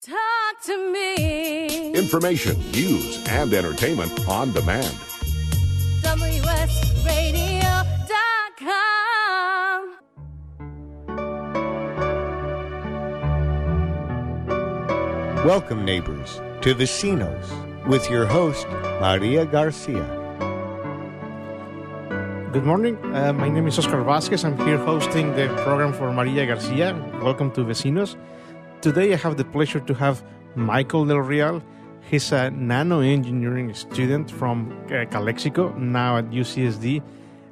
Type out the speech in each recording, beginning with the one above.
Talk to me. Information, news, and entertainment on demand. WSRadio.com. Welcome, neighbors, to Vecinos with your host, Maria Garcia. Good morning. My name is Oscar Vasquez. I'm here hosting the program for Maria Garcia. Welcome to Vecinos. Today I have the pleasure to have Michael Del Real. He's a Nano-Engineering student from Calexico, now at UCSD.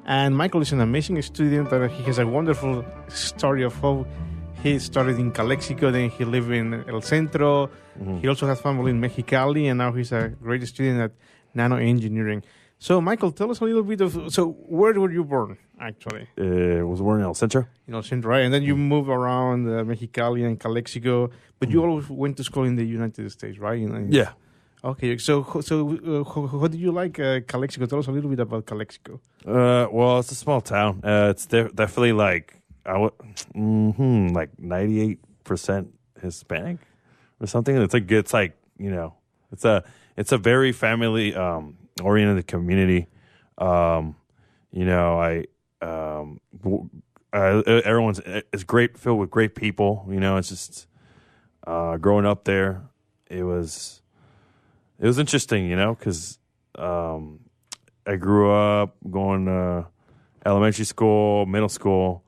And Michael is an amazing student, and he has a wonderful story of how he started in Calexico, then he lived in El Centro. Mm-hmm. He also has family in Mexicali, and now he's a great student at Nano-Engineering. So, Michael, tell us a little bit of... So, where were you born, actually? I was born in El Centro. In El Centro, right? And then you moved around Mexicali and Calexico, but you always went to school in the United States, right? Yeah. Okay, so how did you like Calexico? Tell us a little bit about Calexico. Well, it's a small town. It's definitely like 98% Hispanic or something. It's like you know, it's a very family oriented community. Everyone's it's great, filled with great people. You know, it's just growing up there. It was interesting, you know, because I grew up going to elementary school, middle school,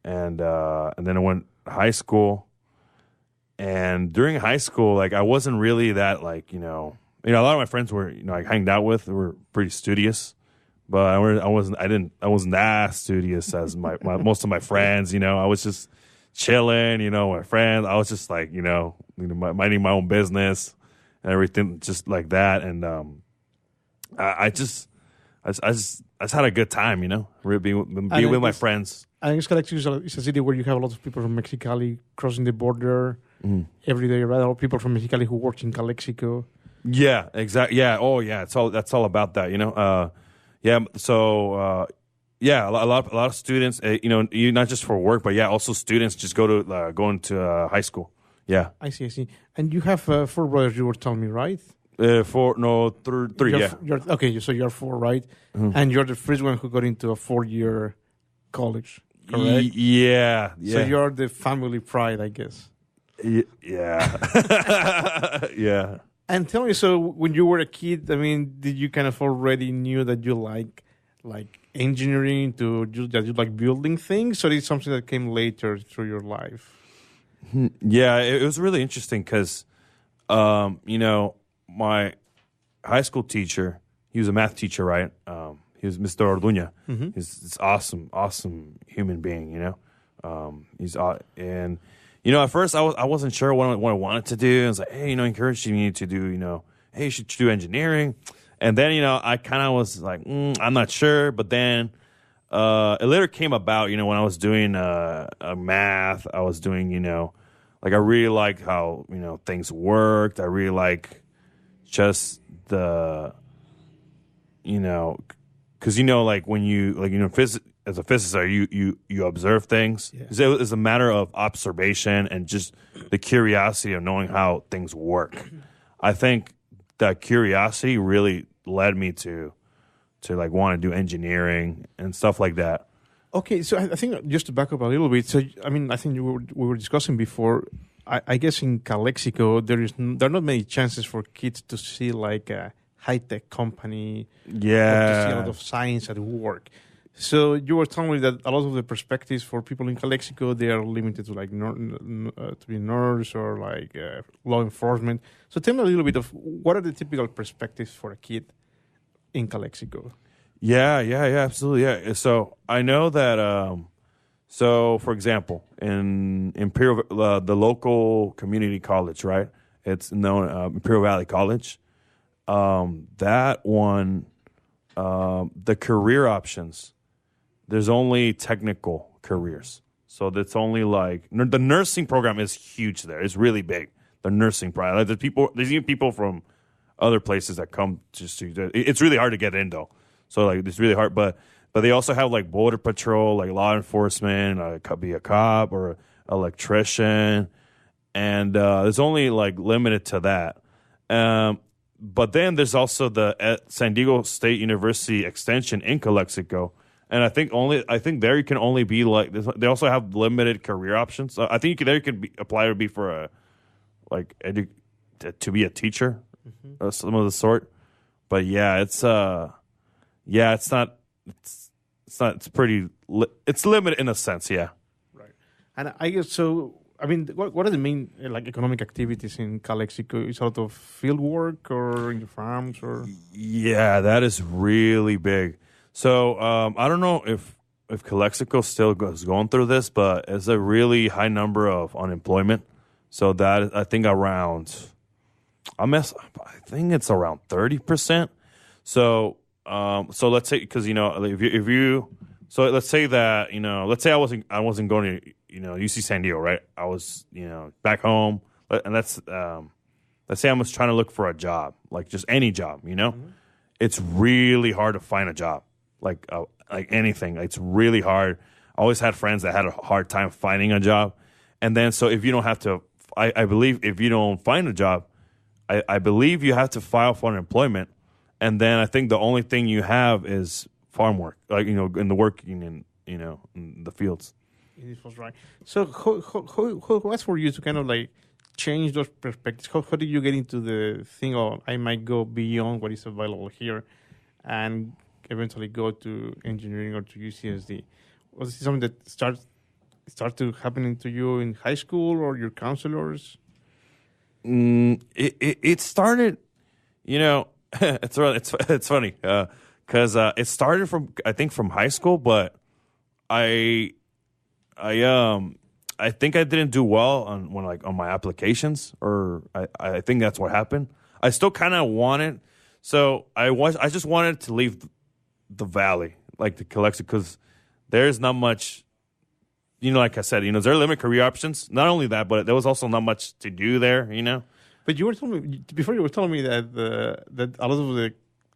and then I went to high school. And during high school, like I wasn't really that like a lot of my friends were I hanged out with were pretty studious, but I wasn't that studious as my most of my friends. You know, I was just chilling. You know, my friends. I was just like minding my own business and everything, just like that. And I just had a good time. You know, being with my friends. I think Calexico is a city where you have a lot of people from Mexicali crossing the border every day, right? A lot of people from Mexicali who work in Calexico. Yeah, exactly. Yeah. Oh, yeah. That's all about that. You know. Yeah. So. Yeah, a lot of students. Not just for work, but yeah, also students just going to high school. Yeah. I see. And you have 4 brothers. You were telling me, right? 3. Yeah. Okay, so you're 4, right? Mm-hmm. And you're the first one who got into a 4-year college, correct? Yeah. So you're the family pride, I guess. Yeah. Yeah. And tell me, so when you were a kid, I mean, did you kind of already knew that you like engineering, that you like building things, or is it something that came later through your life? Yeah, it was really interesting because, my high school teacher, he was a math teacher, right? He was Mr. Orduña. Mm-hmm. He's this awesome human being, you know? And at first I wasn't sure what I wanted to do. I was like, hey, encouraging me to do, hey, you should do engineering. And then, I kind of was like, I'm not sure. But then it later came about, when I was doing math, I was doing, I really like how, things worked. I really like just the, because, like when you, as a physicist, you observe things. Yeah. It's a matter of observation and just the curiosity of knowing how things work. I think that curiosity really led me to like want to do engineering and stuff like that. Okay, so I think just to back up a little bit. So I mean, I think we were discussing before. I guess in Calexico there are not many chances for kids to see like a high-tech company. Yeah, or to see a lot of science at work. So you were telling me that a lot of the perspectives for people in Calexico, they are limited to like to be nurse or like law enforcement. So tell me a little bit of what are the typical perspectives for a kid in Calexico? Yeah, absolutely. Yeah. So I know that. So for example, in Imperial, the local community college, right? It's known Imperial Valley College. That one, the career options. There's only technical careers. So that's only like the nursing program is huge there. It's really big. The nursing program. Like there's even people from other places that come just to. It's really hard to get in though. So like it's really hard. But they also have like border patrol, like law enforcement. Could be a cop or electrician, and it's only like limited to that. But then there's also the San Diego State University Extension in Calexico, and I think there you can only be like they also have limited career options. I think you could apply to be for to be a teacher, or some of the sort. But yeah, it's limited in a sense, yeah. Right. And I guess so. I mean, what are the main economic activities in Calexico? Is it a lot of field work or in the farms or? Yeah, that is really big. So I don't know if Calexico still is going through this, but it's a really high number of unemployment. So that I think it's around 30%. So let's say because let's say that let's say I wasn't going to UC San Diego, right? I was back home, and let's say I was trying to look for a job, like just any job, Mm-hmm. It's really hard to find a job, like anything. It's really hard. I always had friends that had a hard time finding a job, and then so if you don't have to, I believe if you don't find a job, I believe you have to file for unemployment, and then I think the only thing you have is farm work, in the working in the fields. It was right. So how was for you to kind of change those perspectives? How did you get into the thing of I might go beyond what is available here and eventually go to engineering or to UCSD? Was it something that started happening to you in high school or your counselors? It started, it's funny because it started from high school, but I think I didn't do well on my applications, or I think that's what happened. I still kind of wanted, so I just wanted to leave the valley, like the Calexico, because there's not much, like I said, there are limited career options. Not only that, but there was also not much to do there, But you were telling me before, you were telling me that a lot of the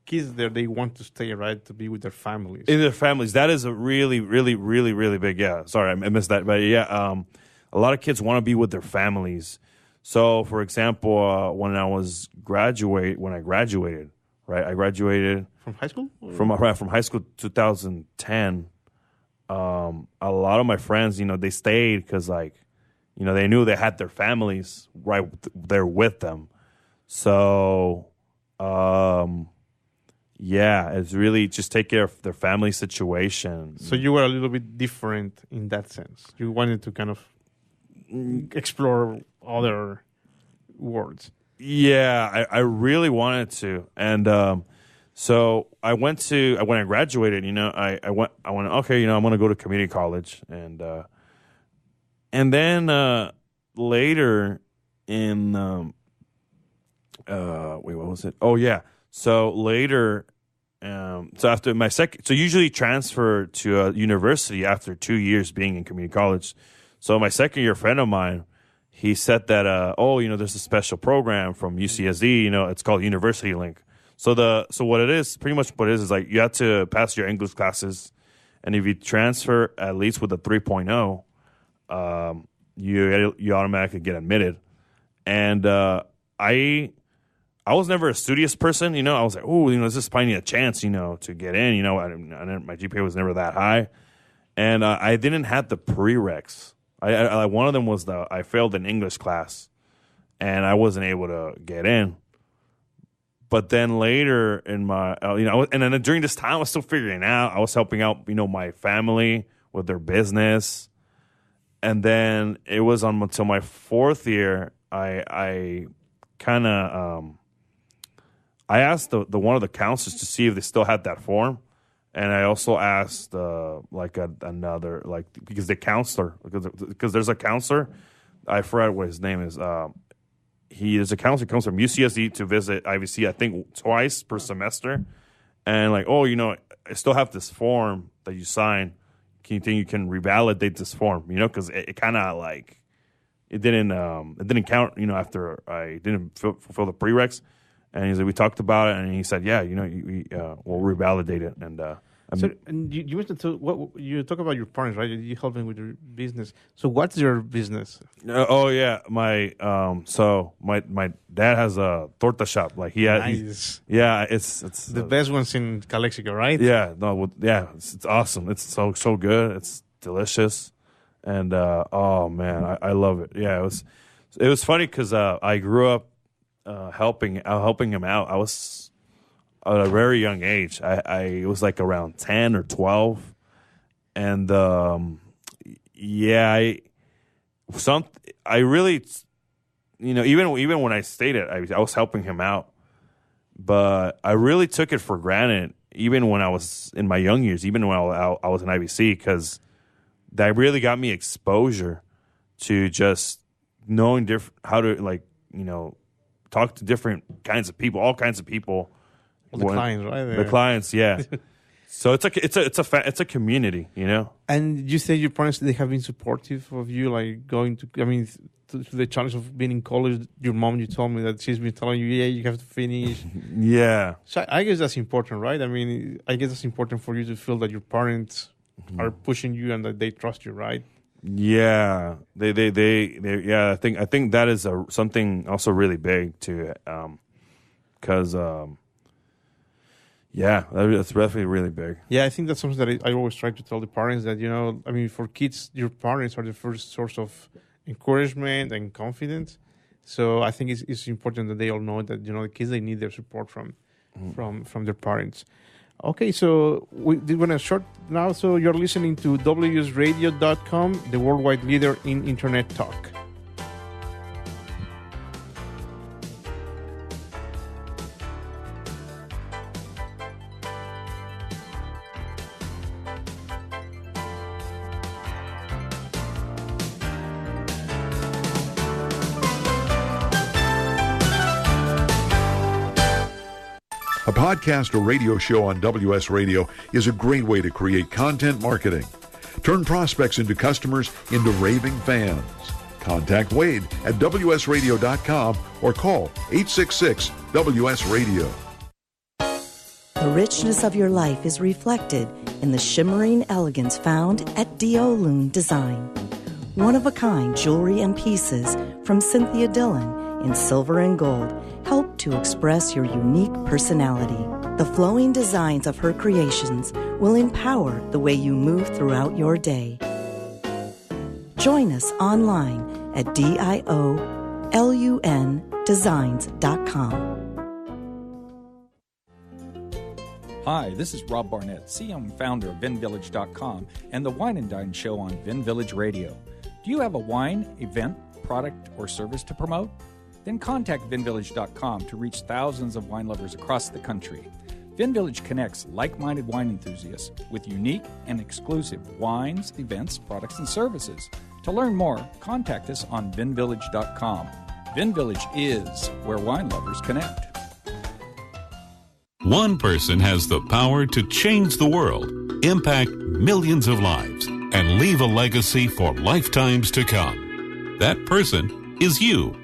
kids there, they want to stay, right, to be with their families. In their families, that is a really, really, really, really big. Yeah, sorry, I missed that, but yeah, a lot of kids want to be with their families. So, for example, when I graduated, right, I graduated from high school. From high school, 2010. A lot of my friends, they stayed because, they knew they had their families right there with them. So, yeah, it's really just take care of their family situation. So you were a little bit different in that sense. You wanted to kind of explore other worlds. Yeah, I really wanted to, and so when I graduated, I went okay, I'm going to go to community college, and then later in wait, what was it? Oh yeah. So later, so after my so usually transfer to a university after 2 years being in community college. So my second year friend of mine, he said that, there's a special program from UCSD, it's called University Link. So what it is, pretty much what it is like you have to pass your English classes, and if you transfer at least with a 3.0, you automatically get admitted. And I was never a studious person, I was like, this is finding a chance, to get in, my GPA was never that high. And I didn't have the prereqs. I one of them was I failed an English class, and I wasn't able to get in. But then later in my, and then during this time, I was still figuring it out. I was helping out, my family with their business. And then it was until my fourth year, I kind of, I asked the one of the counselors to see if they still had that form. And I also asked another, because the counselor, because there's a counselor, I forgot what his name is. He is a counselor, comes from UCSD to visit IVC, I think twice per semester. And I still have this form that you sign. Can you think you can revalidate this form? Because it kind of it didn't count. After I didn't fulfill the prereqs. And he said, we talked about it, and he said, yeah, we'll revalidate it. And So, and you mentioned what you talk about your parents, right? You helping with your business. So, what's your business? Oh yeah, my dad has a torta shop. Like he has, Nice. it's The best ones in Calexico, right? Yeah, it's awesome. It's so good. It's delicious, and oh man, I love it. Yeah, it was funny because I grew up helping him out. I was at a very young age. I was like around 10 or 12, and I really, even when I stayed I was helping him out, but I really took it for granted. Even when I was in my young years, even when I was in IBC, because that really got me exposure to just knowing how to talk to different kinds of people, all kinds of people. Well, the clients, right? The clients, yeah. So it's a community, And you say your parents, they have been supportive of you, like going to, to the challenge of being in college. Your mom, you told me that she's been telling you, yeah, you have to finish. Yeah. So I guess that's important, right? I guess it's important for you to feel that your parents are pushing you and that they trust you, right? Yeah. They yeah. I think that is something also really big too, because. Yeah, that's definitely really big. Yeah, I think that's something that I always try to tell the parents that, for kids, your parents are the first source of encouragement and confidence. So I think it's important that they all know that, the kids, they need their support from their parents. Okay, so we're going to short now. So you're listening to WSRadio.com, the worldwide leader in Internet talk. A podcast or radio show on WS Radio is a great way to create content marketing. Turn prospects into customers into raving fans. Contact Wade at WSRadio.com or call 866-WS-RADIO. The richness of your life is reflected in the shimmering elegance found at Diolune Design. One-of-a-kind jewelry and pieces from Cynthia Dillon in silver and gold help to express your unique personality. The flowing designs of her creations will empower the way you move throughout your day. Join us online at DIOLUNdesigns.com. Hi, this is Rob Barnett, CEO and founder of VinVillage.com and the Wine and Dine Show on Vin Village Radio. Do you have a wine, event, product, or service to promote? Then contact VinVillage.com to reach thousands of wine lovers across the country. VinVillage connects like-minded wine enthusiasts with unique and exclusive wines, events, products, and services. To learn more, contact us on VinVillage.com. VinVillage is where wine lovers connect. One person has the power to change the world, impact millions of lives, and leave a legacy for lifetimes to come. That person is you.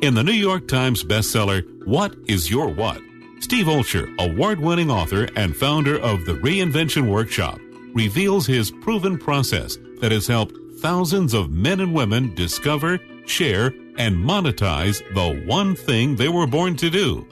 In the New York Times bestseller, What is Your What? Steve Olsher, award-winning author and founder of the Reinvention Workshop, reveals his proven process that has helped thousands of men and women discover, share, and monetize the one thing they were born to do.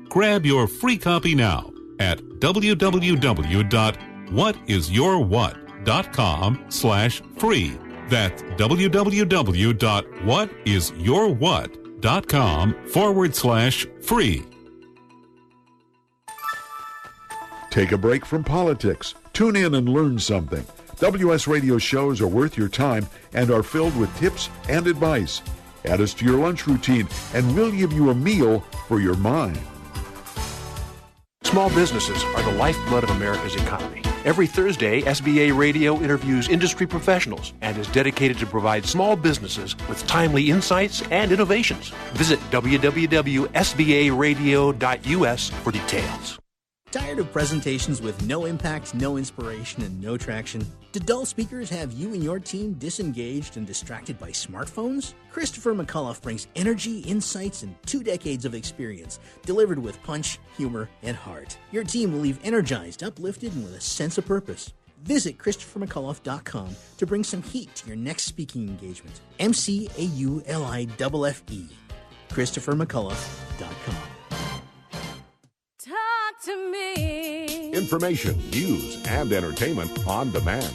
Grab your free copy now at www.whatisyourwhat.com/free. That's www.whatisyourwhat.com/free. Take a break from politics. Tune in and learn something. WS Radio shows are worth your time and are filled with tips and advice. Add us to your lunch routine and we'll give you a meal for your mind. Small businesses are the lifeblood of America's economy. Every Thursday, SBA Radio interviews industry professionals and is dedicated to provide small businesses with timely insights and innovations. Visit www.sbaradio.us for details. Tired of presentations with no impact, no inspiration, and no traction? Do dull speakers have you and your team disengaged and distracted by smartphones? Christopher McAuliffe brings energy, insights, and 2 decades of experience, delivered with punch, humor, and heart. Your team will leave energized, uplifted, and with a sense of purpose. Visit ChristopherMcAuliffe.com to bring some heat to your next speaking engagement. McAuliffe. ChristopherMcAuliffe.com. Talk to me. Information, news, and entertainment on demand.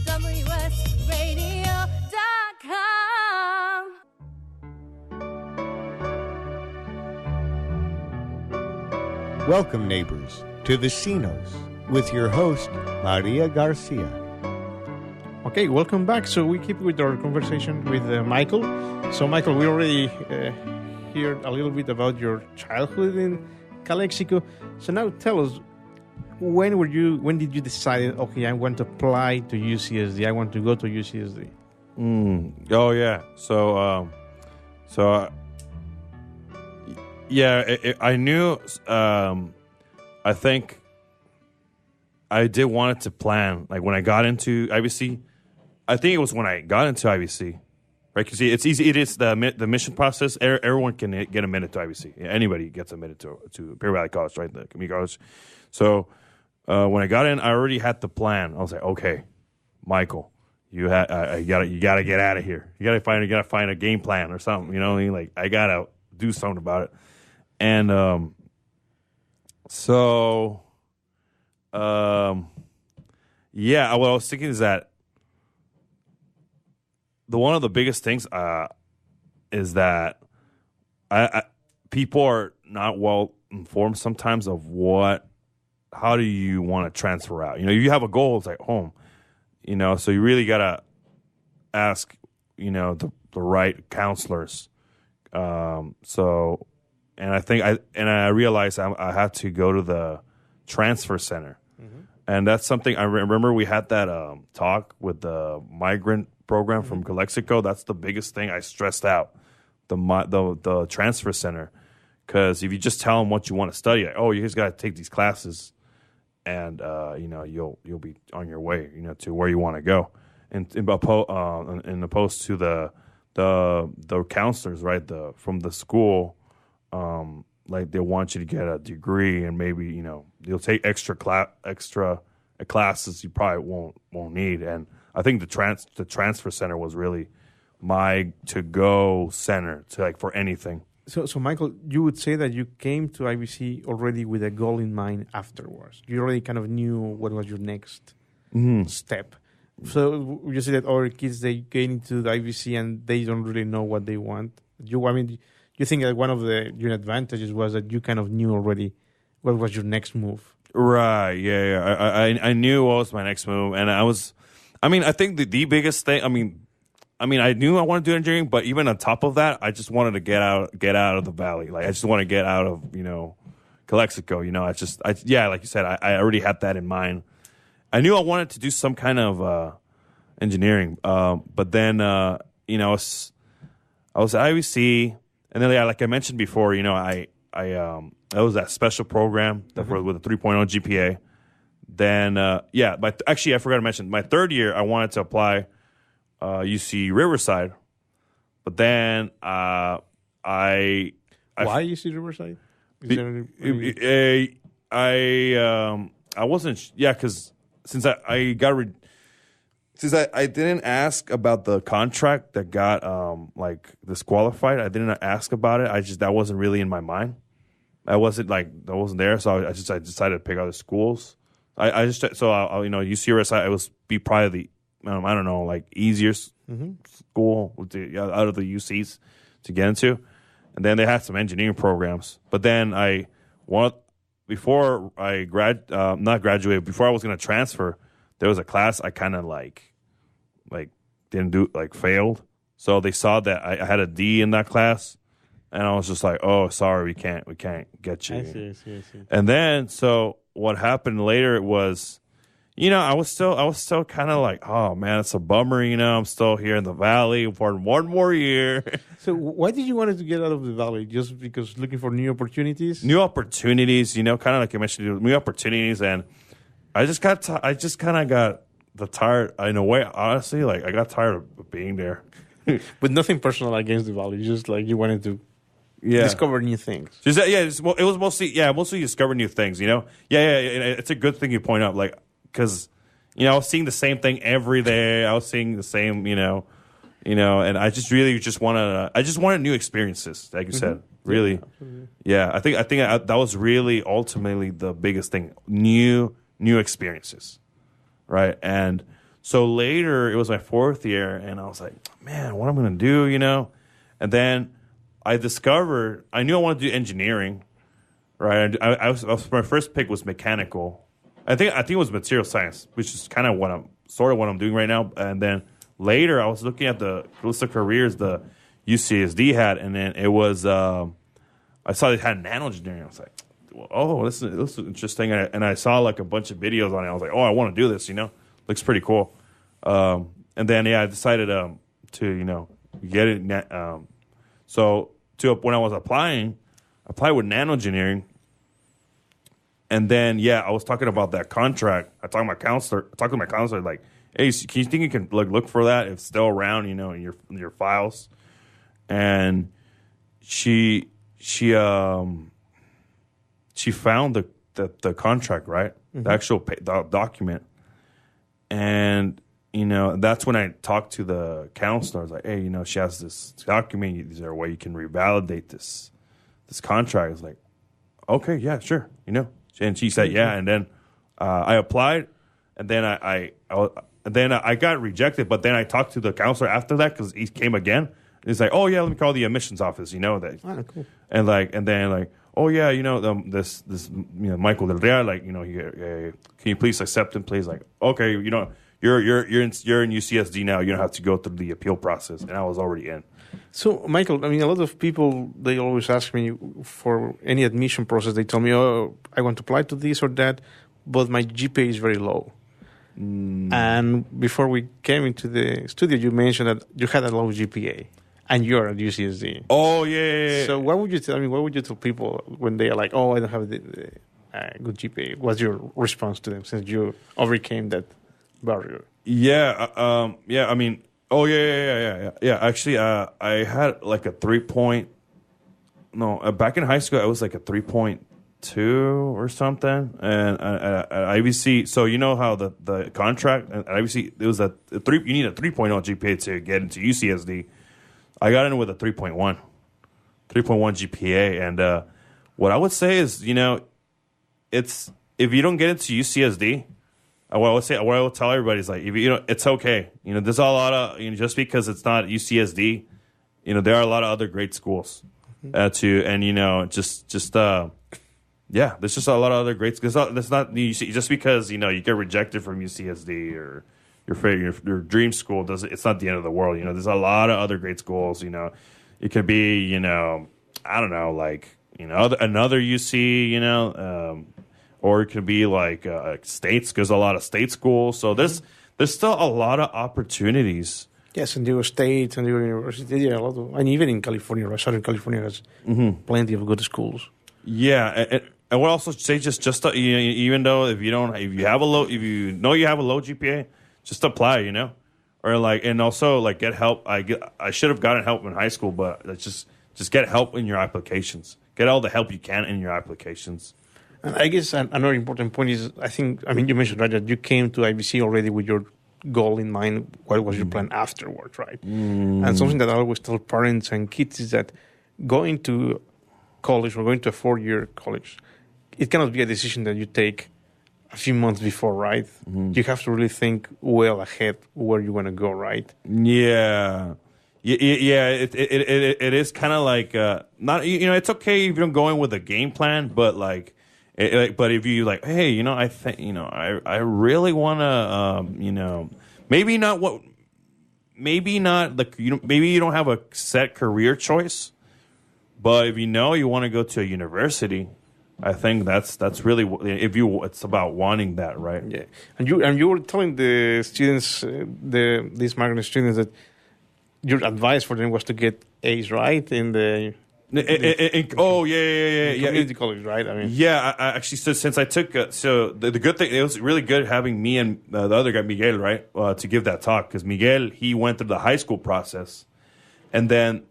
WSRadio.com. Welcome, neighbors, to Vecinos with your host, Maria Garcia. Okay, welcome back. So we keep with our conversation with Michael. So, Michael, we already heard a little bit about your childhood in Calexico. So now tell us, when did you decide, okay, I want to apply to UCSD, I want to go to UCSD? Oh, yeah. I knew, I think I did want it to plan, like when I got into IBC, I think it was when I got into IBC, right? Because it's easy. It is the admission process. Everyone can get admitted to IBC. Anybody gets admitted to Bear Valley College, right? The community college. So when I got in, I already had the plan. I was like, okay, Michael, you gotta get out of here. You gotta find a game plan or something. You know what I mean? Like I gotta do something about it. And what I was thinking is that one of the biggest things is that people are not well informed sometimes of how do you want to transfer out. You know, you have a goal, it's like home, you know, so you really got to ask, you know, the right counselors. And I realized I had to go to the transfer center. Mm-hmm. And that's something I remember we had that talk with the migrant program from Calexico. That's the biggest thing I stressed out, the transfer center. Because if you just tell them what you want to study, like, oh, you just got to take these classes, and you know you'll be on your way, you know, to where you want to go. And in opposed to the counselors, right, from the school, like they want you to get a degree, and maybe, you know, you'll take extra classes you probably won't need. And I think the transfer center was really my to-go center for anything. So Michael, you would say that you came to IBC already with a goal in mind afterwards. You already kind of knew what was your next step. So you say that other kids, they get into the IBC and they don't really know what they want. You think that one of your advantages was that you kind of knew already what was your next move. Right, yeah. I knew what was my next move, and I think the biggest thing, I knew I wanted to do engineering, but even on top of that, I just wanted to get out of the valley. Like, I just want to get out of, you know, Calexico, you know. Like you said, I already had that in mind. I knew I wanted to do some kind of engineering, but then, you know, I was at IBC, and then, like I mentioned before, you know, I was that special program with a 3.0 GPA. Then, actually, I forgot to mention, my third year, I wanted to apply UC Riverside, but then why UC Riverside? I wasn't, because since I didn't ask about the contract that got disqualified, I didn't ask about it. That wasn't really in my mind. That wasn't there, so I decided to pick other schools. UC Riverside, I was probably the easier school out of the UCs to get into. And then they had some engineering programs. But then before I before I was going to transfer, there was a class I kind of didn't do, failed. So they saw that I had a D in that class, and I was just like, oh, sorry, we can't get you. I see. And then, so what happened later was, I was still kind of like, oh man, it's a bummer. I'm still here in the Valley for one more year. So why did you want to get out of the Valley? Just because looking for new opportunities? New opportunities, kind of like I mentioned, new opportunities, and I just kind of got tired in a way. Honestly, like I got tired of being there. But nothing personal against the Valley. Just like you wanted to discover new things. It was mostly discover new things. It's a good thing you point out, like because I was seeing the same thing every day. I was seeing the same, and I just really wanted new experiences, like you said. Really, I think that was really ultimately the biggest thing. New experiences, right? And so later, it was my 4th year, and I was like, man, what am I going to do, And then I discovered, I knew I wanted to do engineering, right? My first pick was mechanical. I think it was material science, which is kind of what I'm doing right now. And then later, I was looking at the list of careers the UCSD had, and then it was, I saw they had Nano-Engineering. I was like, oh, this is interesting. And I saw like a bunch of videos on it. I was like, oh, I want to do this, looks pretty cool. And then, I decided to, get it. So when I was applying, I applied with Nano-Engineering. And then, I was talking about that contract. I talked to my counselor, like, hey, can you think you can look for that if it's still around, in your files? And she found the contract, right? Mm-hmm. The actual document. And, that's when I talked to the counselor. I was like, hey, she has this document. Is there a way you can revalidate this contract? I was like, okay, yeah, sure, And she said, yeah. And then I applied, and then I got rejected. But then I talked to the counselor after that because he came again. He's like, oh yeah, let me call the admissions office. That. Oh, cool. And then oh yeah, this Michael Del Real, can you please accept him, please? Like, okay, you're in UCSD now. You don't have to go through the appeal process. And I was already in. So, Michael, a lot of people, they always ask me for any admission process. They tell me, oh, I want to apply to this or that, but my GPA is very low. And before we came into the studio, you mentioned that you had a low GPA, and you're at UCSD. Oh, yeah. So what would you tell what would you tell people when they are like, oh, I don't have the good GPA? What's your response to them since you overcame that barrier? Yeah. I mean, oh, yeah. Actually, I had like a 3 back in high school, I was like a 3.2 or something. And at IBC, so how the contract at IBC, it was you need a 3.0 GPA to get into UCSD. I got in with a 3.1 GPA. And what I would say is, it's if you don't get into UCSD, what I would tell everybody is like, if it's okay. There's a lot of just because it's not UCSD, there are a lot of other great schools there's just a lot of other great schools. That's not just because you get rejected from UCSD or your dream school it's not the end of the world. There's a lot of other great schools. It could be I don't know, like another UC. Or it could be like states, because a lot of state schools. So there's still a lot of opportunities. Yes, San Diego State, San Diego University, a lot of, and even in California, Southern California has plenty of good schools. Yeah, and we'll also say just even though if you have a low GPA, just apply, or and also get help. I should have gotten help in high school, but just get help in your applications. Get all the help you can in your applications. And I guess another important point is, you mentioned, right, that you came to IBC already with your goal in mind. What was your plan afterwards, right? And something that I always tell parents and kids is that going to college or going to a 4-year college, it cannot be a decision that you take a few months before, right? You have to really think well ahead where you want to go, right? Yeah. It is kind of like not it's okay if you don't go in with a game plan, but but if you hey, I think I really want to maybe not maybe you don't have a set career choice, but if you want to go to a university, I think that's really it's about wanting that, right? Yeah, and you were telling the students, these migrant students, that your advice for them was to get A's, right? In the community college, right? I mean, yeah. I actually, so since I took, the good thing, it was really good having me and the other guy Miguel, right, to give that talk, because Miguel, he went through the high school process, and then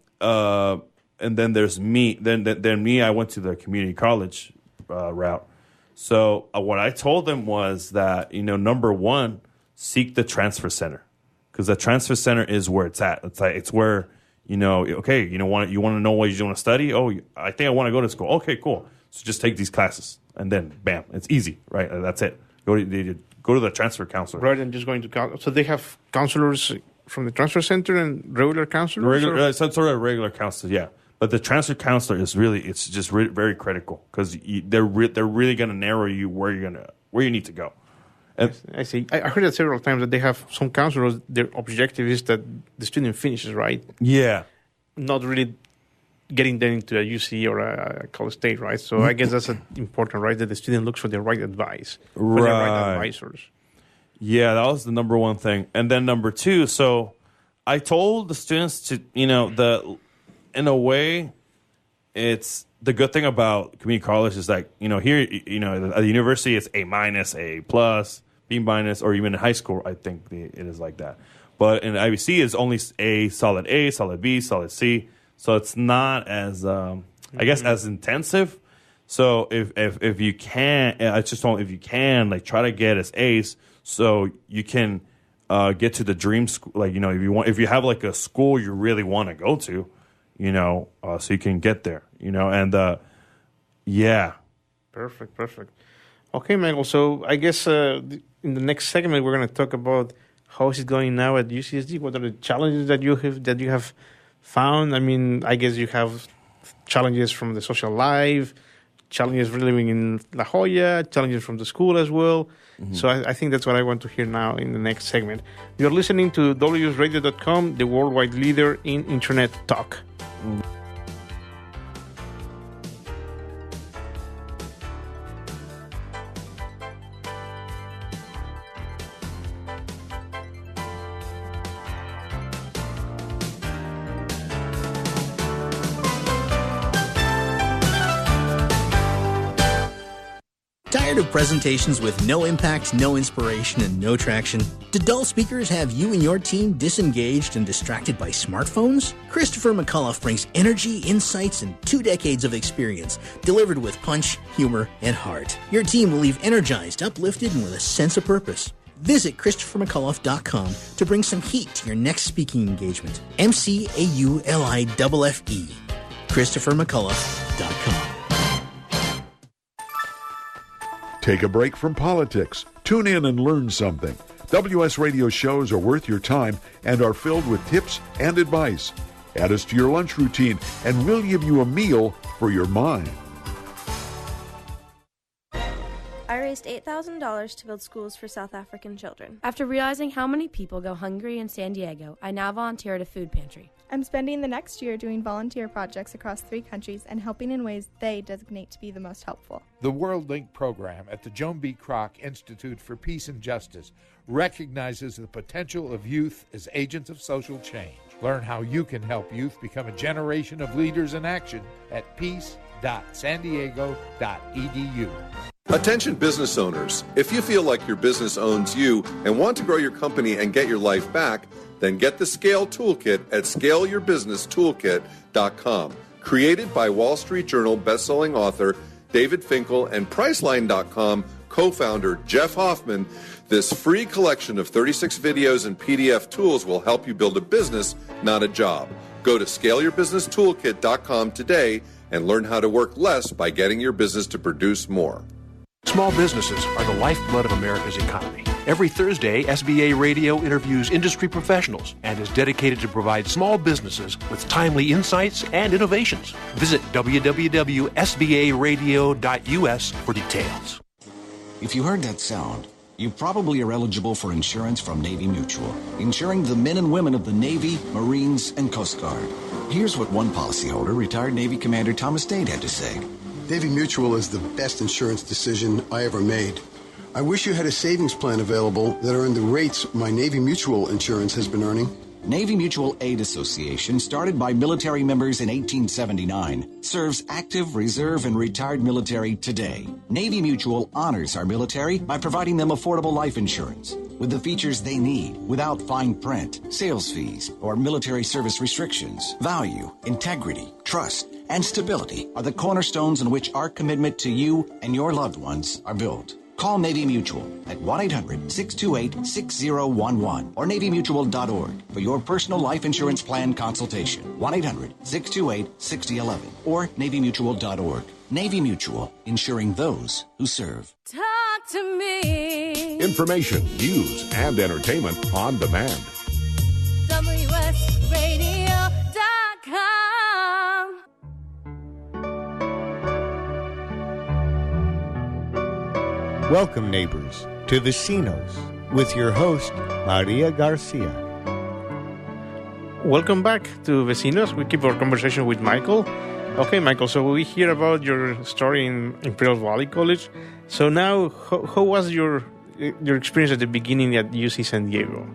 there's me. Then me, I went to the community college route. So what I told them was that, number one, seek the transfer center, because the transfer center is where it's at. It's where, okay, you want to know what you want to study? Oh, I think I want to go to school. Okay, cool. So just take these classes, and then bam, it's easy, right? That's it. Go to the transfer counselor. Right, and just going to so they have counselors from the transfer center and regular counselors. Some sort of regular counselors, yeah. But the transfer counselor is it's just very critical, because they're really going to narrow you where you need to go. And I see. I heard that several times, that they have some counselors, their objective is that the student finishes, right? Yeah. Not really getting them into a UC or a college state, right? So I guess that's important, right? That the student looks for the right advice, for the right advisors. Yeah, that was the number one thing. And then number two, so I told the students to, in a way, it's the good thing about community college is like, here, at the university, it's A-, A+, B-, or even in high school, I think it is like that. But in IBC, it's only A, solid B, solid C. So it's not as, I guess, as intensive. So if you can, I just told them, if you can, like, try to get as A's, so you can get to the dream school. Like, if you have like a school you really want to go to, so you can get there, and yeah. Perfect. Okay, Michael. So I guess in the next segment we're going to talk about how is it going now at UCSD. What are the challenges that you have found? I mean, I guess you have challenges from the social life, challenges for living in La Jolla, challenges from the school as well. Mm-hmm. So I think that's what I want to hear now in the next segment. You're listening to WSRadio.com, the worldwide leader in Internet talk. Tired of presentations with no impact, no inspiration, and no traction? Do dull speakers have you and your team disengaged and distracted by smartphones? Christopher McAuliffe brings energy, insights, and 2 decades of experience, delivered with punch, humor, and heart. Your team will leave energized, uplifted, and with a sense of purpose. Visit ChristopherMcAuliffe.com to bring some heat to your next speaking engagement. McAuliffe. ChristopherMcAuliffe.com. Take a break from politics. Tune in and learn something. WS Radio shows are worth your time and are filled with tips and advice. Add us to your lunch routine, and we'll give you a meal for your mind. I raised $8,000 to build schools for South African children. After realizing how many people go hungry in San Diego, I now volunteer at a food pantry. I'm spending the next year doing volunteer projects across 3 countries and helping in ways they designate to be the most helpful. The World Link program at the Joan B. Kroc Institute for Peace and Justice recognizes the potential of youth as agents of social change. Learn how you can help youth become a generation of leaders in action at peace.sandiego.edu. Attention business owners. If you feel like your business owns you and want to grow your company and get your life back, then get the Scale Toolkit at scaleyourbusnesstoolkit.com. Created by Wall Street Journal bestselling author David Finkel and Priceline.com co-founder Jeff Hoffman, this free collection of 36 videos and PDF tools will help you build a business, not a job. Go to scaleyourbusnesstoolkit.com today and learn how to work less by getting your business to produce more. Small businesses are the lifeblood of America's economy. Every Thursday, SBA Radio interviews industry professionals and is dedicated to provide small businesses with timely insights and innovations. Visit www.sbaradio.us for details. If you heard that sound, you probably are eligible for insurance from Navy Mutual, insuring the men and women of the Navy, Marines, and Coast Guard. Here's what one policyholder, retired Navy Commander Thomas Dade, had to say. Navy Mutual is the best insurance decision I ever made. I wish you had a savings plan available that earned the rates my Navy Mutual insurance has been earning. Navy Mutual Aid Association, started by military members in 1879, serves active, reserve, and retired military today. Navy Mutual honors our military by providing them affordable life insurance with the features they need without fine print, sales fees, or military service restrictions. Value, integrity, trust, and stability are the cornerstones on which our commitment to you and your loved ones are built. Call Navy Mutual at 1-800-628-6011 or NavyMutual.org for your personal life insurance plan consultation. 1-800-628-6011 or NavyMutual.org. Navy Mutual, insuring those who serve. Talk to me. Information, news, and entertainment on demand. WSRadio.com. Welcome, neighbors, to Vecinos with your host, Maria Garcia. Welcome back to Vecinos. We keep our conversation with Michael. Okay, Michael, so we hear about your story in Imperial Valley College. So now, how was your experience at the beginning at UC San Diego?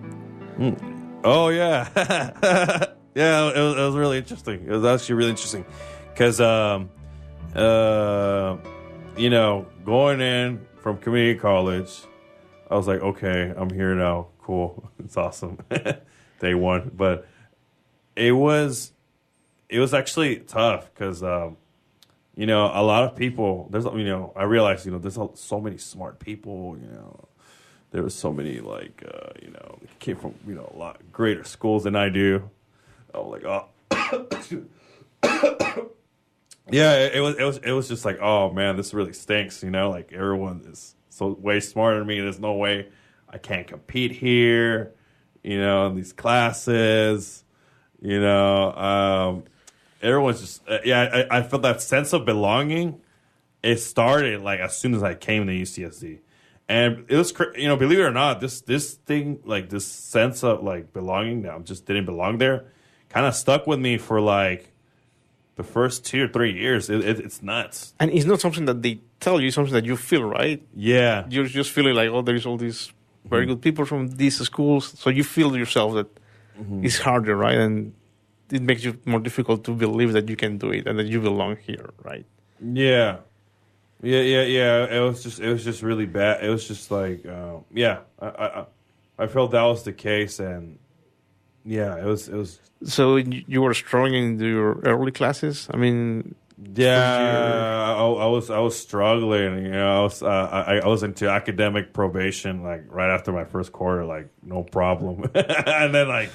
Oh, yeah. Yeah, it was really interesting. It was actually really interesting because, going in from community college, I was like, okay, I'm here now. Cool. It's awesome. Day one. But it was actually tough because, a lot of people, I realized, there's so many smart people, there was so many, came from, a lot greater schools than I do. I was like, oh. Yeah, it was just like, oh man, this really stinks, like everyone is so way smarter than me. There's no way I can't compete here, in these classes, everyone's just, I felt that sense of belonging. It started like as soon as I came to UCSD, and it was, believe it or not, this thing, like this sense of like belonging that I just didn't belong there, kind of stuck with me for like the first 2 or 3 years. It's nuts. And it's not something that they tell you, it's something that you feel, right? Yeah. You're just feeling like, oh, there's all these very good people from these schools. So you feel yourself that it's harder, right? And it makes it more difficult to believe that you can do it and that you belong here, right? Yeah. It was just really bad. It was just like, I felt that was the case, and yeah, it was. So you were struggling in your early classes? I mean, yeah, I was struggling. I was into academic probation like right after my first quarter, like no problem. and then I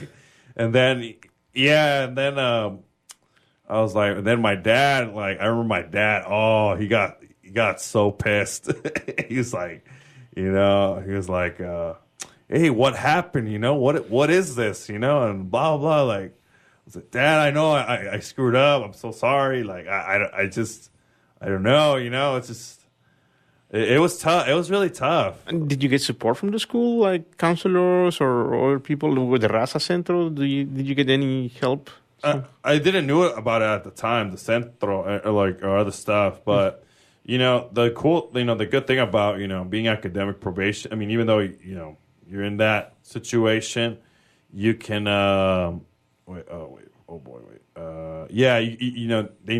was like, and then my dad, like I remember my dad. Oh, he got so pissed. He was like, hey, what happened? What is this? And blah, blah, like, I was like, Dad, I know I screwed up. I'm so sorry. Like, I don't know, it's just, it was tough. It was really tough. And did you get support from the school, like counselors or people with the Raza Centro? Did you get any help? I didn't know about it at the time, the Centro or other stuff, but the good thing about, being academic probation, I mean, even though, you're in that situation, you can they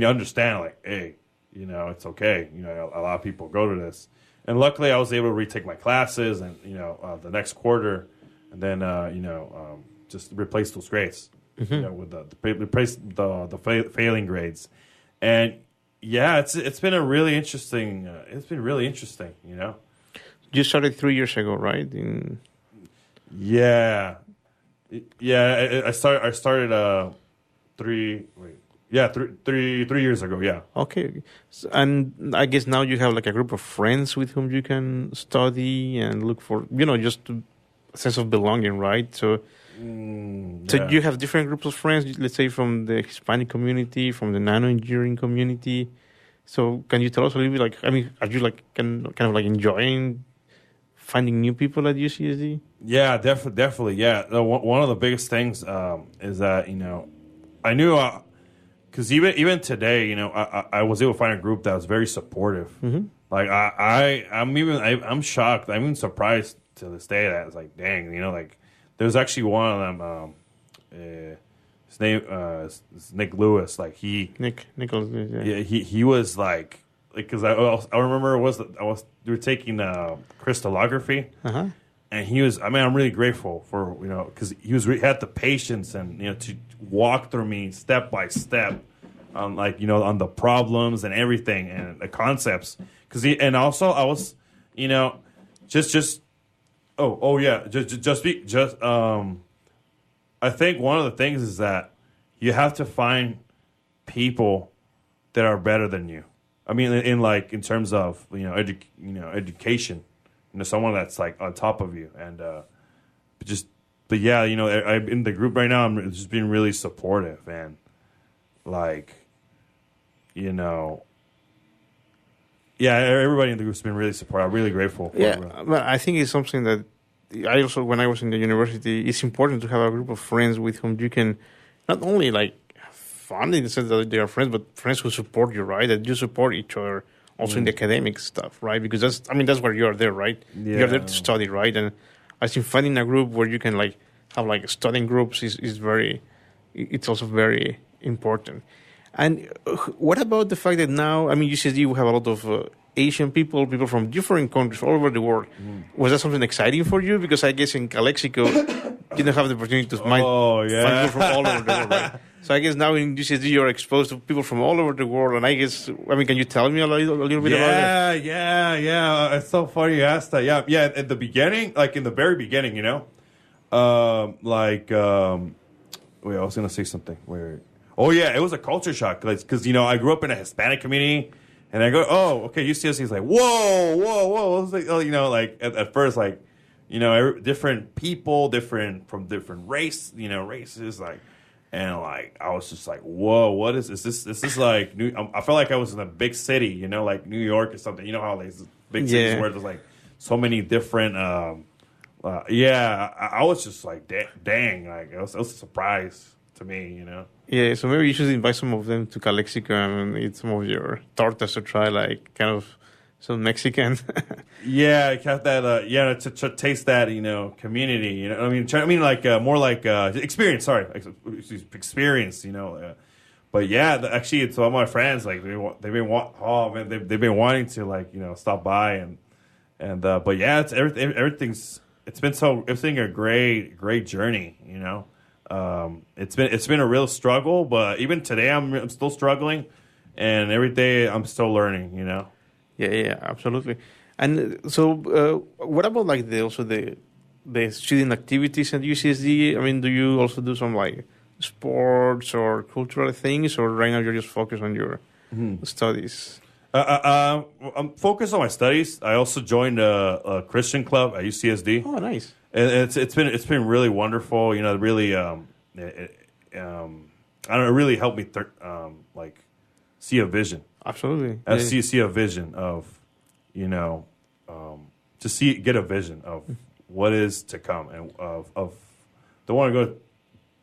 understand, like, hey, it's okay. A lot of people go to this, and luckily I was able to retake my classes, and the next quarter, and then just replace those grades, with replace the failing grades, and yeah, it's been a really interesting. It's been really interesting, You started 3 years ago, right? Yeah. I started 3 years ago. Yeah. Okay, and I guess now you have like a group of friends with whom you can study and look for, just a sense of belonging, right? So, so you have different groups of friends. Let's say from the Hispanic community, from the Nano-Engineering community. So, can you tell us a little bit? Like, I mean, are you like kind of like enjoying finding new people at UCSD? Yeah, definitely. Yeah, one of the biggest things is that I knew because even today, I was able to find a group that was very supportive. Mm-hmm. Like I'm shocked. I'm even surprised to this day that it's like, dang, like there's actually one of them. His name is Nick Lewis. Like Nicholas. Yeah, he was like because I remember we were taking crystallography. Uh-huh. And he was. I mean, I'm really grateful for because he had the patience and to walk through me step by step on on the problems and everything and the concepts. And also I was I think one of the things is that you have to find people that are better than you. I mean, in terms of education. Someone that's like on top of you, and but yeah, I'm in the group right now. I'm just being really supportive, and everybody in the group's been really supportive. I'm really grateful. But I think it's something that I also, when I was in the university, it's important to have a group of friends with whom you can not only like have fun in the sense that they are friends, but friends who support you, right? That you support each other. Also in the academic stuff, right? Because that's where you are there, right? Yeah. You're there to study, right? And I think finding a group where you can have studying groups is very, it's also very important. And what about the fact that now, UCSD, we have a lot of Asian people from different countries all over the world. Was that something exciting for you? Because I guess in Calexico, you didn't have the opportunity to find people from all over the world, right? So I guess now in UCSD you're exposed to people from all over the world, and I guess can you tell me a little bit about it? Yeah. It's so funny you asked that. Yeah. At the beginning, in the very beginning, wait, I was gonna say something. Where? Oh yeah, it was a culture shock because I grew up in a Hispanic community, and I go, oh okay, UCSD is like whoa. It was like, at first different people, from different races, and I was just like, whoa, what is this? This is like I felt like I was in a big city, like New York or something. You know how these big cities where there's like so many different. I was just like, dang, it was a surprise to me, Yeah, so maybe you should invite some of them to Calexico and eat some of your tortas to try, kind of some Mexican. Yeah, I have that. To taste that, community. More like experience. Sorry, experience. But yeah, actually, it's all my friends. They've been wanting to stop by and but yeah, it's everything's. It's been a great journey. It's been a real struggle, but even today I'm still struggling, and every day I'm still learning. Yeah, absolutely. And so, what about the student activities at UCSD? Do you also do some sports or cultural things, or right now you're just focused on your studies? I'm focused on my studies. I also joined a Christian club at UCSD. Oh, nice! And it's been really wonderful. Really it really helped me see a vision. Absolutely. See a vision of, get a vision of what is to come and of don't want to go,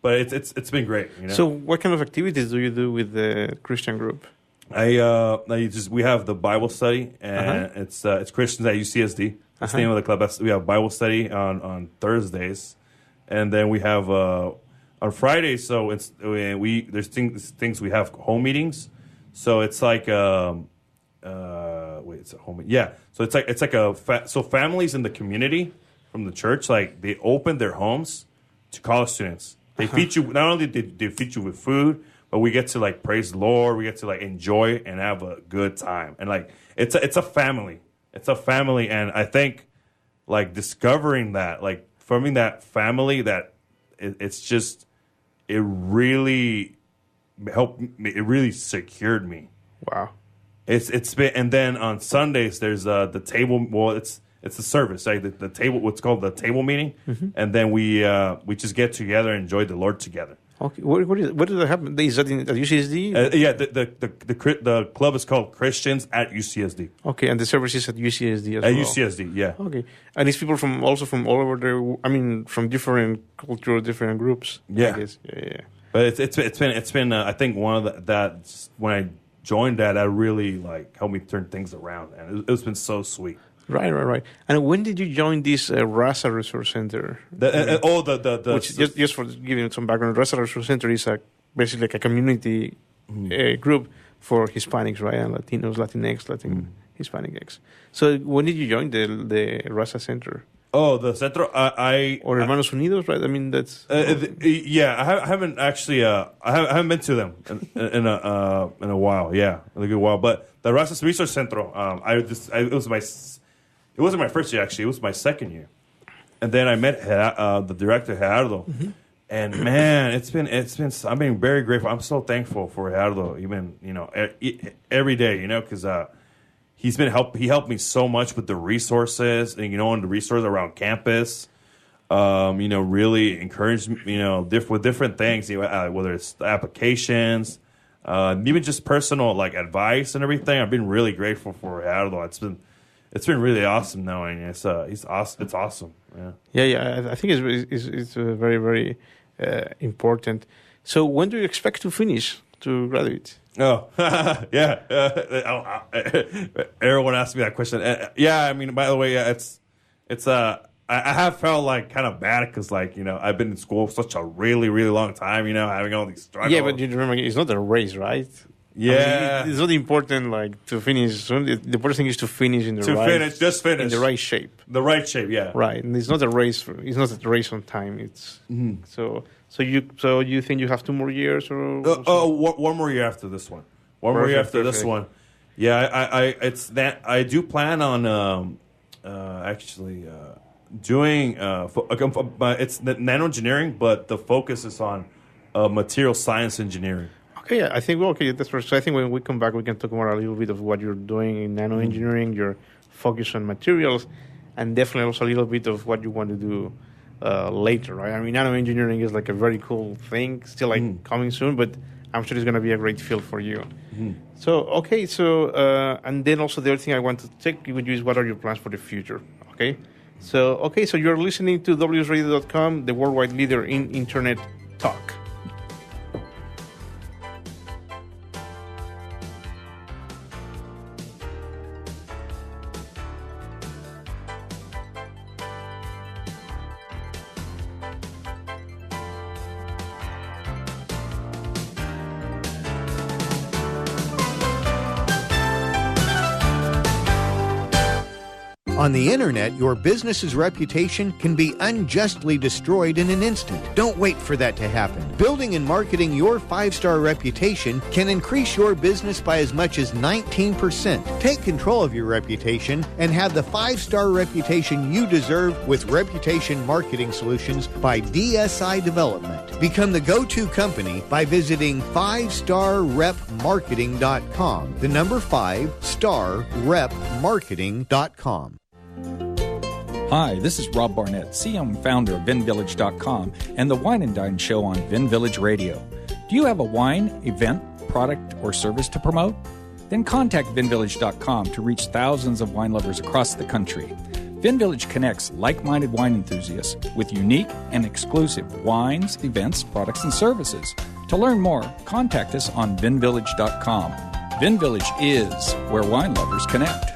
but it's been great. So what kind of activities do you do with the Christian group? We have the Bible study, and it's Christians at UCSD. That's the name of the club. We have Bible study on Thursdays, and then we have on Fridays. So there's things we have home meetings. So it's like it's a home. Yeah. So it's like so families in the community from the church, they open their homes to college students. They feed you, not only do they feed you with food, but we get to praise the Lord. We get to enjoy and have a good time. And it's a family. It's a family. And I think discovering that, forming that family, that it really helped me. It really secured me. Wow. It's been, and then on Sundays there's the table. Well, it's the service, right? The table, what's called the table meeting, and then we just get together and enjoy the Lord together. Okay, what did that happen? Is that at UCSD? Yeah, the club is called Christians at UCSD. Okay, and the service is at UCSD as well. At UCSD, yeah. Okay, and it's people from all over from different cultures, different groups. Yeah, I guess. Yeah. But it's been I think one of that when I joined that really like helped me turn things around, and it's been so sweet. Right. And when did you join this RASA Resource Center? Which just for giving some background, RASA Resource Center is basically like a community group for Hispanics, right, and Latinos, Latinx, Hispanics. So when did you join the RASA Center? Oh, the Centro, or Hermanos Unidos, right? I mean, that's yeah. I haven't actually. I haven't been to them in a while. Yeah, in a good while. But the Raza Resource Centro, it wasn't my first year actually. It was my second year, and then I met the director Gerardo, and man, it's been. I'm being very grateful. I'm so thankful for Gerardo, even every day, because. He helped me so much with the resources and the resources around campus. Really encouraged me, with different things, whether it's the applications, even just personal like advice and everything. I've been really grateful for Gerardo. It's been really awesome knowing he's awesome. It's awesome. Yeah. I think it's very, very important. So when do you expect to graduate? Oh, yeah. Everyone asked me that question. Yeah, I mean, by the way, I have felt like kind of bad because, I've been in school for such a really, really long time, having all these struggles. Yeah, but you remember, it's not a race, right? Yeah. I mean, it's not important, to finish. The important thing is to finish in the finish. In the right shape. The right shape, yeah. Right. And it's not a race. It's not a race on time. It's So you think you have 2 more years or? One more year after this one. One more year after this one. Yeah, I do plan on actually doing it's Nano-Engineering, but the focus is on material science engineering. Okay, yeah, I think that's first. So I think when we come back, we can talk more a little bit of what you're doing in Nano-Engineering, your focus on materials, and definitely also a little bit of what you want to do later, right? I mean, Nano-Engineering is like a very cool thing, still coming soon, but I'm sure it's going to be a great field for you. So, and then also the other thing I want to check with you is what are your plans for the future, okay? So you're listening to WSRadio.com, the worldwide leader in Internet talk. On the internet, your business's reputation can be unjustly destroyed in an instant. Don't wait for that to happen. Building and marketing your 5-star reputation can increase your business by as much as 19%. Take control of your reputation and have the 5-star reputation you deserve with Reputation Marketing Solutions by DSI Development. Become the go-to company by visiting 5starrepmarketing.com. The number 5starrepmarketing.com. Hi, this is Rob Barnett, CEO and founder of VinVillage.com and the Wine and Dine Show on Vin Village Radio. Do you have a wine, event, product, or service to promote? Then contact VinVillage.com to reach thousands of wine lovers across the country. VinVillage connects like-minded wine enthusiasts with unique and exclusive wines, events, products, and services. To learn more, contact us on VinVillage.com. VinVillage is where wine lovers connect.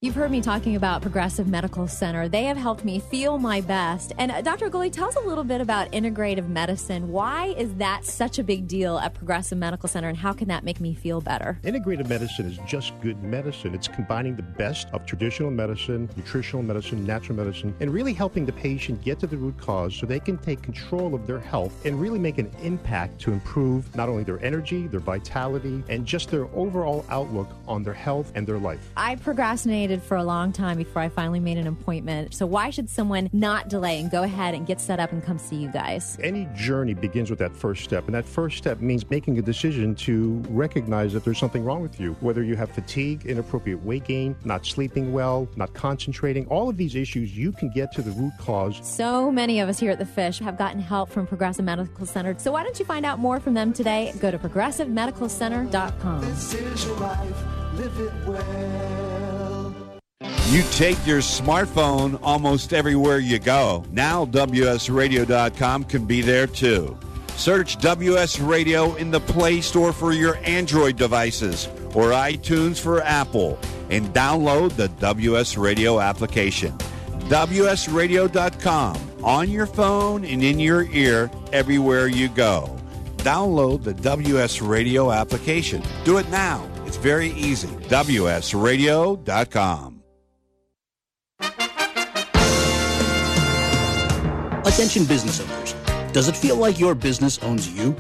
You've heard me talking about Progressive Medical Center. They have helped me feel my best. And Dr. Agoli, tell us a little bit about integrative medicine. Why is that such a big deal at Progressive Medical Center, and how can that make me feel better? Integrative medicine is just good medicine. It's combining the best of traditional medicine, nutritional medicine, natural medicine, and really helping the patient get to the root cause so they can take control of their health and really make an impact to improve not only their energy, their vitality, and just their overall outlook on their health and their life. I procrastinated for a long time before I finally made an appointment. So why should someone not delay and go ahead and get set up and come see you guys? Any journey begins with that first step, and that first step means making a decision to recognize that there's something wrong with you. Whether you have fatigue, inappropriate weight gain, not sleeping well, not concentrating, all of these issues, you can get to the root cause. So many of us here at The Fish have gotten help from Progressive Medical Center. So why don't you find out more from them today? Go to progressivemedicalcenter.com. This is your life. Live it well. You take your smartphone almost everywhere you go. Now WSRadio.com can be there too. Search WS Radio in the Play Store for your Android devices or iTunes for Apple and download the WS Radio application. WSRadio.com on your phone and in your ear everywhere you go. Download the WS Radio application. Do it now. It's very easy. WSRadio.com. Attention business owners. Does it feel like your business owns you?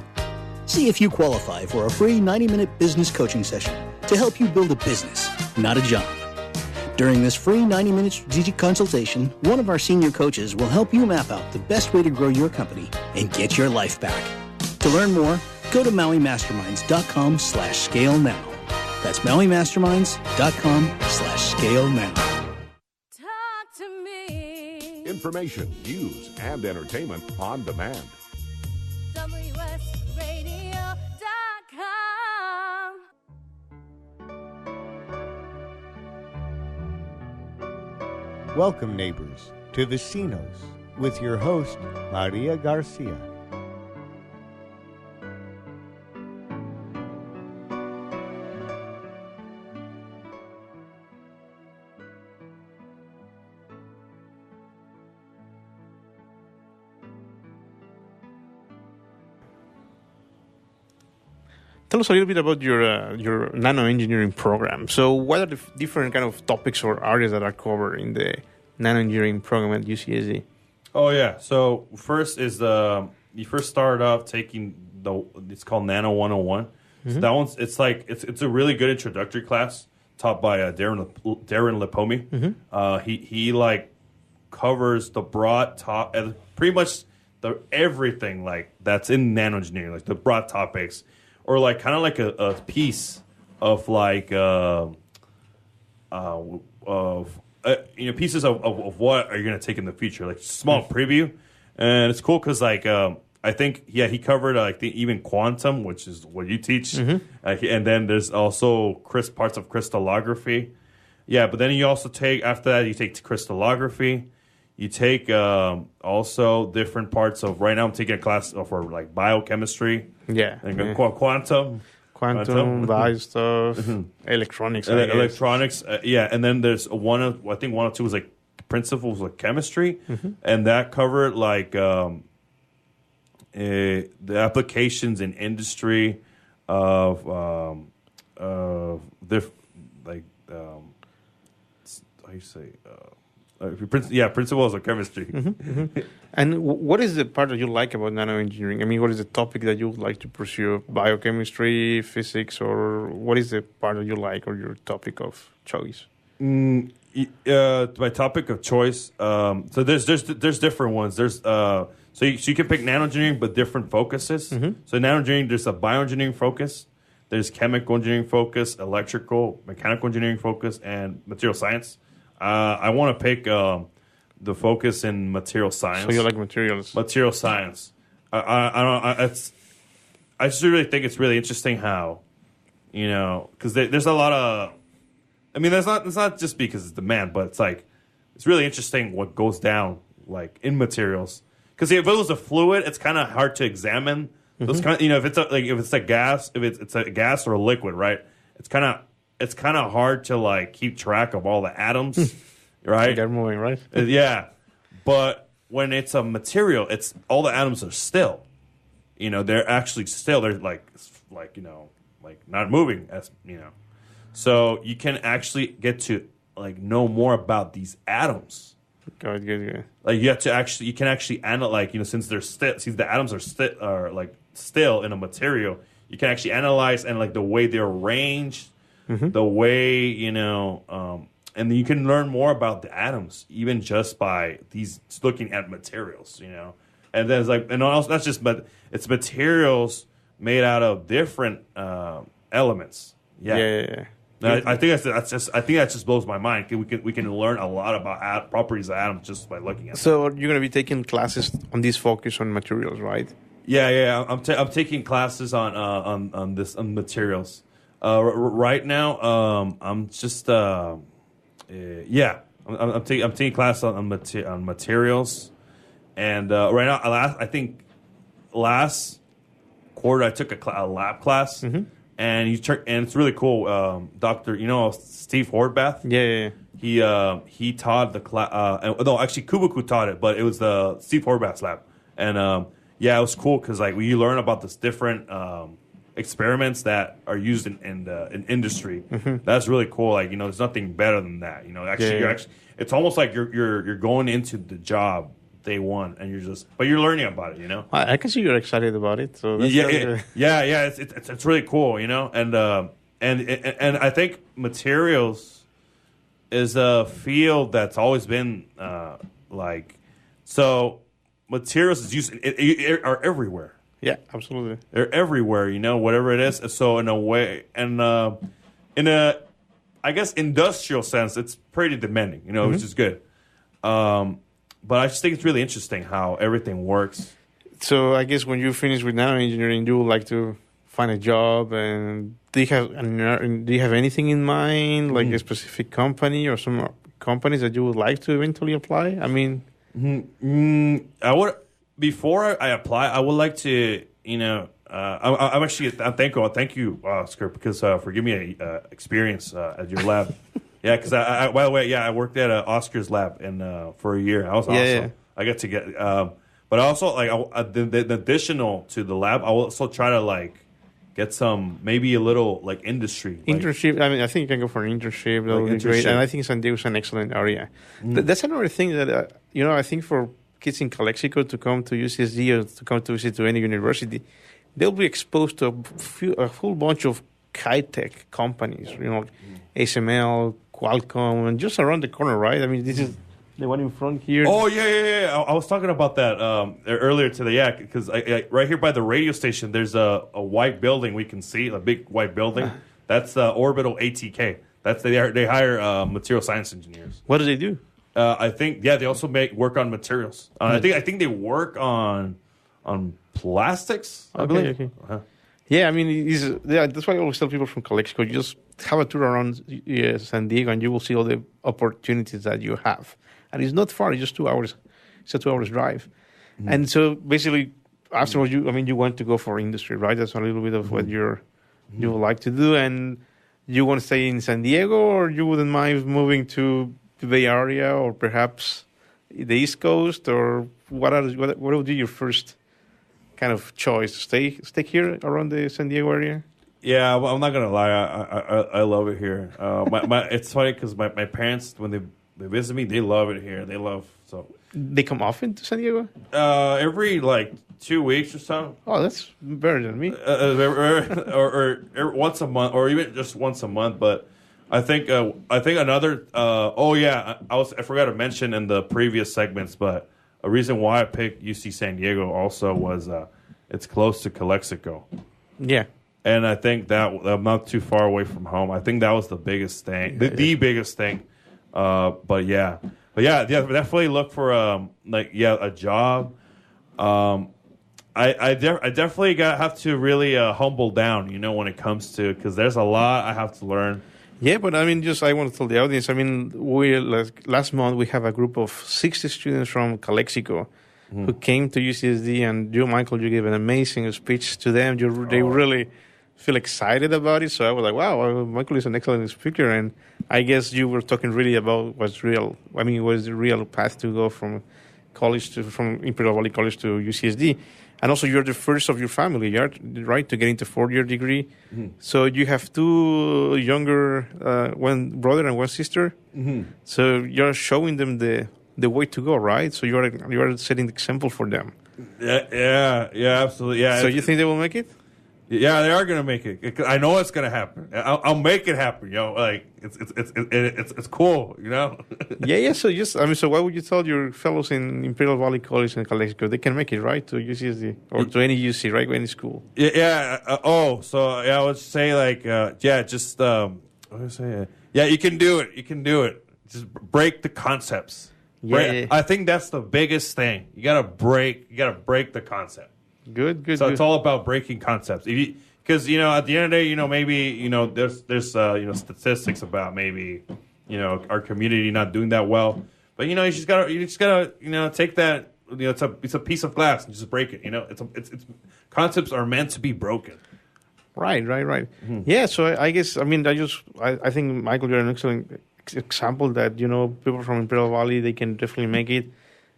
See if you qualify for a free 90-minute business coaching session to help you build a business, not a job. During this free 90-minute strategic consultation, one of our senior coaches will help you map out the best way to grow your company and get your life back. To learn more, go to MauiMasterminds.com/scale now. That's MauiMasterminds.com/scale now. Information, news, and entertainment on demand. WSRadio.com. Welcome, neighbors, to Vecinos with your host, Maria Garcia. Tell us a little bit about your nano-engineering program. So what are the different kind of topics or areas that are covered in the nano-engineering program at UCSD? Oh, yeah. So first is you first start off taking it's called Nano 101. So that one's, it's a really good introductory class taught by Darren Lipomi. He like covers the broad top, pretty much everything like that's in nano-engineering, like the broad topics. Or like kind of like a piece of like pieces of what are you going to take in the future, like small preview, and it's cool because like I think he covered even quantum, which is what you teach, and then there's also parts of crystallography, but then you also take after that you take crystallography. You take also different parts of. Right now, I'm taking a class for like biochemistry. And quantum, bio stuff, electronics. Electronics. And then there's one or two was like principles of chemistry, and that covered like the applications in industry of how you say. Principles of chemistry. And what is the part that you like about nano-engineering? I mean, what is the topic that you would like to pursue? Biochemistry, physics, or what is the part that you like or your topic of choice? My topic of choice. So there's different ones. There's so you can pick nano-engineering, but different focuses. So nano-engineering, there's a bioengineering focus. There's chemical engineering focus, electrical, mechanical engineering focus, and material science. I want to pick the focus in material science. So you like materials? Material science. I just really think it's really interesting how, because there's a lot of, it's not just because it's demand, but it's like it's really interesting what goes down like in materials. Because if it was a fluid, it's kind of hard to examine. Those kind of, if it's a gas, if it's a gas or a liquid, right? It's kind of hard to like keep track of all the atoms, right? They're moving, right? But when it's a material, it's all the atoms are still. They're actually still. They're like not moving. So you can actually get to like know more about these atoms. Good. Like you can actually analyze. Since the atoms are still in a material, you can actually analyze and like the way they're arranged. The way, and then you can learn more about the atoms, even just by looking at materials, And then it's like, and also that's just, but it's materials made out of different elements. I think that just blows my mind. We can learn a lot about properties of atoms just by looking at them. So you're going to be taking classes on this focus on materials, right? I'm taking classes on materials. Right now, I'm just Yeah, I'm taking class on materials, and right now, I think last quarter I took a lab class, and and it's really cool. Doctor, Steve Horvath. Yeah. He taught the class. No, actually, Kubuku taught it, but it was the Steve Horvath's lab, and it was cool because like you learn about this different experiments that are used in industry. That's really cool. Like there's nothing better than that. It's almost like you're going into the job day one, and you're learning about it. I can see you're excited about it. So that's it's really cool. And I think materials is a field that's always been materials is used are everywhere. Yeah, absolutely. They're everywhere, whatever it is. So in a way, and in a, I guess, industrial sense, it's pretty demanding, which is good. But I just think it's really interesting how everything works. So I guess when you finish with Nano-Engineering, you would like to find a job. And do you have anything in mind, like a specific company or some companies that you would like to eventually apply? I mean, I would. Before I apply, I would like to, I'm thankful. Thank you, Oscar, because for giving me a experience at your lab. Yeah, because by the way, I worked at Oscar's lab for a year. I was awesome. Yeah. I got to get, but also the additional to the lab, I will also try to get some maybe a little industry internship. I think you can go for an internship. That would be great. And I think San Diego is an excellent area. That's another thing that I think for kids in Calexico to come to UCSD or to come to visit to any university, they'll be exposed to a whole bunch of high-tech companies, ASML, Qualcomm, and just around the corner, right? I mean, this is the one in front here. Oh, yeah. I was talking about that earlier today, because right here by the radio station, there's a white building we can see, a big white building. That's Orbital ATK. They hire material science engineers. What do they do? I think they also work on materials. I think they work on plastics. I believe. Okay. Yeah, I mean, that's why I always tell people from Calexico, you just have a tour around San Diego, and you will see all the opportunities that you have. And it's not far; it's just 2 hours. It's a 2 hours drive. And so, basically, afterwards, you want to go for industry, right? That's a little bit of what you would like to do, and you want to stay in San Diego, or you wouldn't mind moving to the Bay Area or perhaps the East Coast, or what would be your first kind of choice? Stay here around the San Diego area? Yeah, well, I'm not gonna lie, I love it here. It's funny because my parents, when they visit me, they love it here. They come often to San Diego? Every 2 weeks or so. Oh, that's better than me. or once a month, or even just once a month. But I think another. I forgot to mention in the previous segments, but a reason why I picked UC San Diego also was it's close to Calexico. Yeah, and I think that I'm not too far away from home. I think that was the biggest thing, the biggest thing. But definitely look for a job. I definitely have to really humble down, when it comes to, because there's a lot I have to learn. Yeah, but I want to tell the audience, last month we have a group of 60 students from Calexico who came to UCSD, and you, Michael, you gave an amazing speech to them. They really feel excited about it. So I was like, wow, Michael is an excellent speaker. And I guess you were talking really about what's the real path to go from Imperial Valley College to UCSD. And also, you're the first of your family, right, to get into 4-year degree. So you have two younger, one brother and one sister. So you're showing them the way to go, right? So you're setting the example for them. Yeah, absolutely. Yeah. So you think they will make it? Yeah, they are gonna make it. I know it's gonna happen. I'll make it happen. It's cool. Yeah. So what would you tell your fellows in Imperial Valley College in Calexico? They can make it, right, to UCSD or to any UC, right, any school. Yeah. I would say what do I say? You can do it. You can do it. Just break the concepts. Yeah. I think that's the biggest thing. You gotta break the concept. Good. So it's all about breaking concepts. Because at the end of the day, maybe there's statistics about maybe our community not doing that well. But you just gotta take that. It's a piece of glass and just break it. It's concepts are meant to be broken. Right. Mm-hmm. Yeah. So I guess I think Michael, you're an excellent example that people from Imperial Valley, they can definitely make it.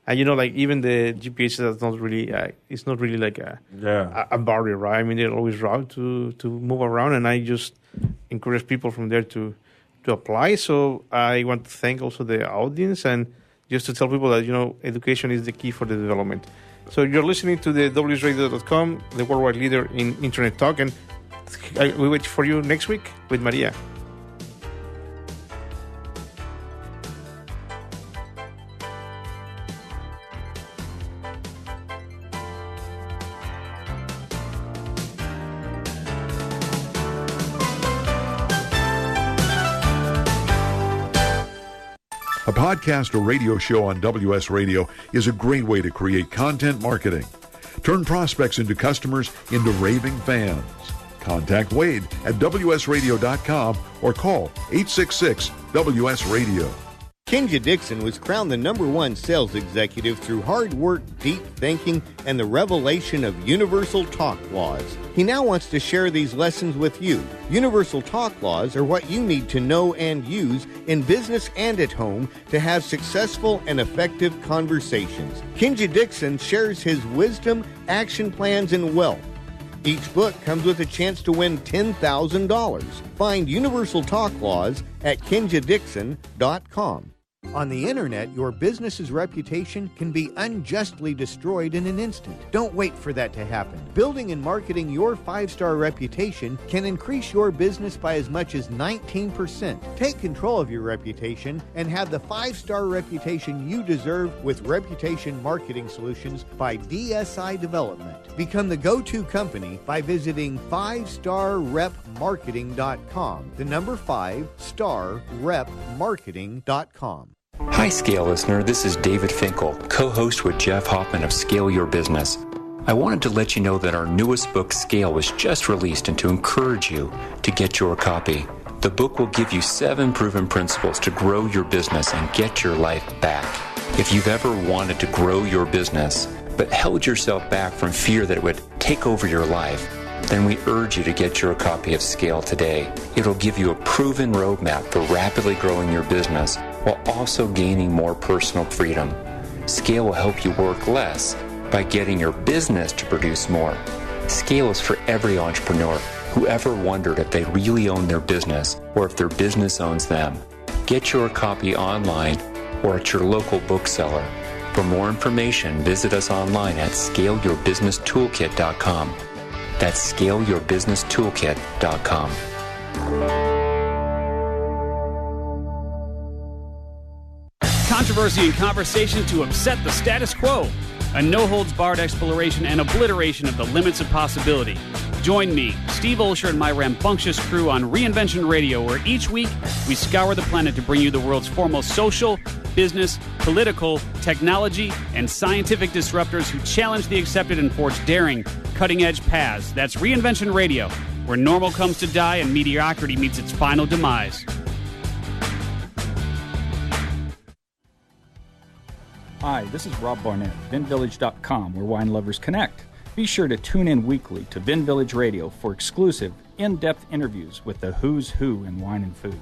And even the GPS is not really it's not really like a barrier, right? I mean, they're always route to move around, and I just encourage people from there to apply. So I want to thank also the audience, and just to tell people that education is the key for the development. So you're listening to the WSRadio.com, the worldwide leader in internet talk, and we wait for you next week with Maria. A podcast or radio show on WS Radio is a great way to create content marketing. Turn prospects into customers into raving fans. Contact Wade at WSRadio.com or call 866-WS-RADIO. Kenja Dixon was crowned the #1 sales executive through hard work, deep thinking, and the revelation of Universal Talk Laws. He now wants to share these lessons with you. Universal Talk Laws are what you need to know and use in business and at home to have successful and effective conversations. Kenja Dixon shares his wisdom, action plans, and wealth. Each book comes with a chance to win $10,000. Find Universal Talk Laws at KenjaDixon.com. On the internet, your business's reputation can be unjustly destroyed in an instant. Don't wait for that to happen. Building and marketing your 5-star reputation can increase your business by as much as 19%. Take control of your reputation and have the 5-star reputation you deserve with Reputation Marketing Solutions by DSI Development. Become the go-to company by visiting 5starrepmarketing.com. The number 5starrepmarketing.com. Hi, Scale listener. This is David Finkel, co-host with Jeff Hoffman of Scale Your Business. I wanted to let you know that our newest book, Scale, was just released and to encourage you to get your copy. The book will give you 7 proven principles to grow your business and get your life back. If you've ever wanted to grow your business, but held yourself back from fear that it would take over your life, then we urge you to get your copy of Scale today. It'll give you a proven roadmap for rapidly growing your business while also gaining more personal freedom. Scale will help you work less by getting your business to produce more. Scale is for every entrepreneur who ever wondered if they really own their business or if their business owns them. Get your copy online or at your local bookseller. For more information, visit us online at ScaleYourBusinessToolkit.com. That's ScaleYourBusinessToolkit.com. Controversy and conversation to upset the status quo. A no-holds-barred exploration and obliteration of the limits of possibility. Join me, Steve Olsher, and my rambunctious crew on Reinvention Radio, where each week we scour the planet to bring you the world's foremost social, business, political, technology, and scientific disruptors who challenge the accepted and forge daring, cutting-edge paths. That's Reinvention Radio, where normal comes to die and mediocrity meets its final demise. Hi, this is Rob Barnett, VinVillage.com, where wine lovers connect. Be sure to tune in weekly to Vin Village Radio for exclusive, in-depth interviews with the who's who in wine and food.